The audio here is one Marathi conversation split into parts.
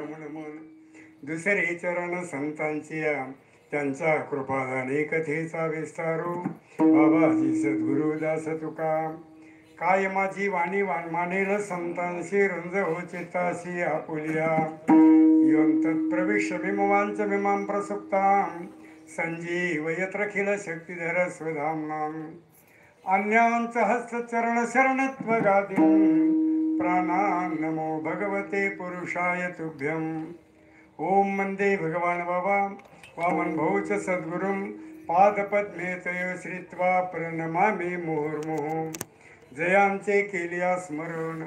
मन दुसरे चरण संतांची त्यांचा कृपादाने कथेचा विस्तारो बाबाजी सद्गुरुदास तुका काय माझी वाणी मानेल संतांशी रंज हो चित्ताशी आपुलिया यों तत्प्रविश्य विमवांच विमां प्रसुप्तां संजीवयत्रखिल शक्तिधर स्वधाम्नां अन्यांच हस्तचरण शरणत्व गादिं प्राणान् नमो भगवते पुरुषाय तुभ्यं ओम वंदे भगवान बाबा वामन भौच सद्गुरुं पादपद्मे तयो श्रित्वा प्रणमामि मुहुर्मुहुः जयांचे केलिया स्मरण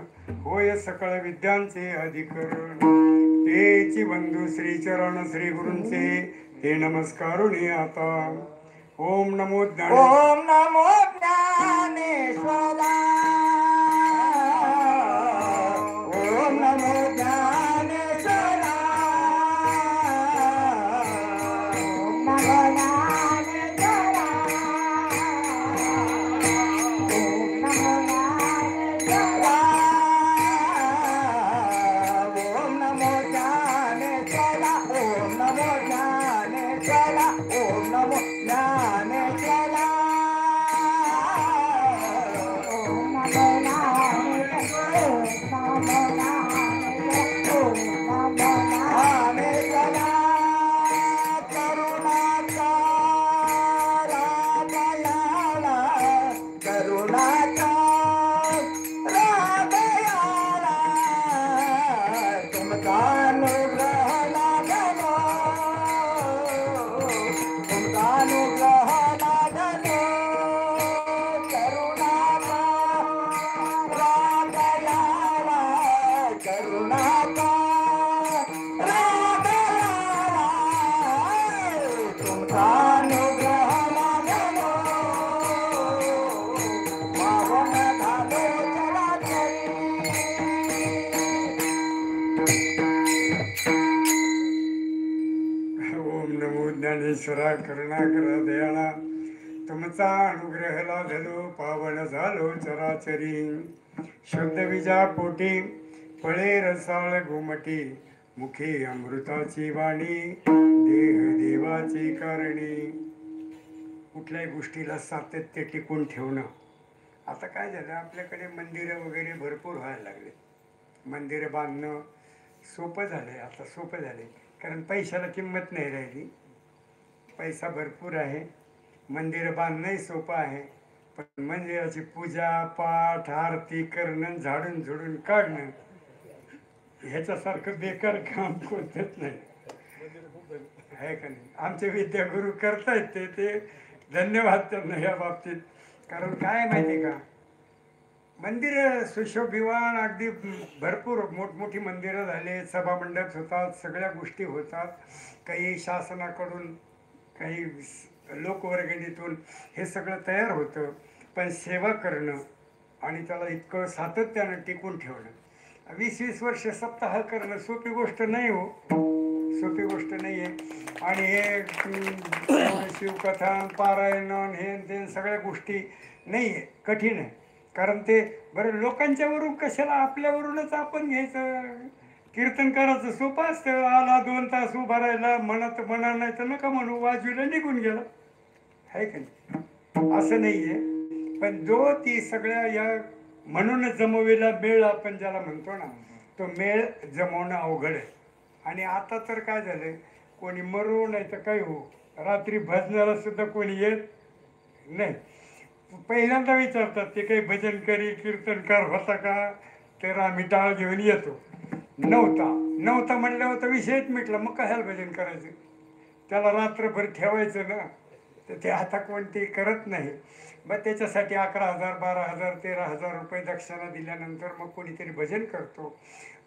होय सकळ विद्यांचे अधिकरण तेची बंधू श्रीचरण श्री गुरूंचे ते नमस्कारुनी आता ओम नमो ओम नमो ज्ञानेश्वरा ओम नमो ज्ञानेश्वरा ओम नमो ज्ञानेश्वरा ओम नमो ज्ञानेश्वरा ओम नमो ज्ञानेश्वरा ओम नमो ज्ञानेश्वरा ओम नमो ज्ञानेश्वरा ज्ञानेश्वरा करुणाकर दयाळा तुमचा अनुग्रह लाभलो पावन झालो चराचरी शुद्ध विजा पोटी फळे रसाळ घुमटी मुखी अमृताची वाणी देह देवाची कारणी कुठल्याही गोष्टीला सातत्य टिकून ठेवणं. आता काय झालं आपल्याकडे मंदिरं वगैरे भरपूर व्हायला लागले. मंदिरं बांधणं सोपं झालं आता सोपं झाले कारण पैशाला किंमत नाही राहिली. पैसा भरपूर आहे, मंदिर बांधणंही सोपं आहे, पण मंदिराची पूजा पाठ आरती करणं झाडून झुडून काढणं ह्याच्यासारखं बेकार काम कोणतंच नाही आहे का नाही. आमचे विद्यागुरू करतायत ते धन्यवाद त्यांना या बाबतीत. कारण काय माहिती का मंदिर सुशोभिवान अगदी भरपूर मोठमोठी मंदिरं झाले, सभामंडप होतात, सगळ्या गोष्टी होतात. काही शासनाकडून काही लोकवर्गणीतून हे सगळं तयार होतं, पण सेवा करणं आणि त्याला इतकं सातत्यानं टिकून ठेवणं 20-20 वर्ष सप्ताह करणं सोपी गोष्ट नाही हो, सोपी गोष्ट नाही आहे. आणि हे शिवकथा पारायण हे ते सगळ्या गोष्टी नाही आहे, कठीण आहे. कारण ते बरं लोकांच्यावरून कशाला आपल्यावरूनच आपण घ्यायचं. कीर्तन करायचं सोपं असतं, आला 2 तास उभा राहिला म्हणत म्हणा नाही तर नका म्हणू वाजवीला निघून गेला आहे का नाही. असं नाही आहे, पण जो ती सगळ्या या म्हणून जमविला मेळ आपण ज्याला म्हणतो ना तो मेळ जमवणं अवघड आहे. आणि आता तर काय झालं कोणी मरू नाही तर काही हो, रात्री भजनाला सुद्धा कोणी येत नाही. पहिल्यांदा विचारतात ते काही भजन करी कीर्तनकार होता का, तर आम्ही टाळ घेऊन येतो. नव्हता म्हणल्यावर तर विषयच मिटला, मग कशाला भजन करायचं. त्याला रात्रभर ठेवायचं ना, तर ते आता कोणते करत नाही. मग त्याच्यासाठी 11,000 12,000 13,000 रुपये दक्षिणा दिल्यानंतर मग कोणीतरी भजन करतो.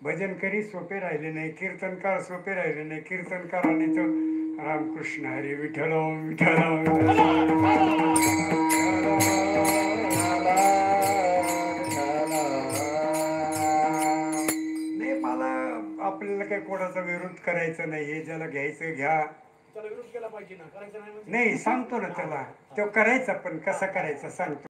भजन करी सोपे राहिले नाही, कीर्तनकार सोपे राहिले नाही. कीर्तनकारांनी तर रामकृष्ण हरी विठ्ठल आपल्याला काही कोणाचा विरोध करायचा नाही. हे ज्याला घ्यायचं घ्या, त्याला विरोध केला पाहिजे ना, करायचं नाही नाही सांगतो ना त्याला, तो करायचा पण कसा करायचा सांगतो.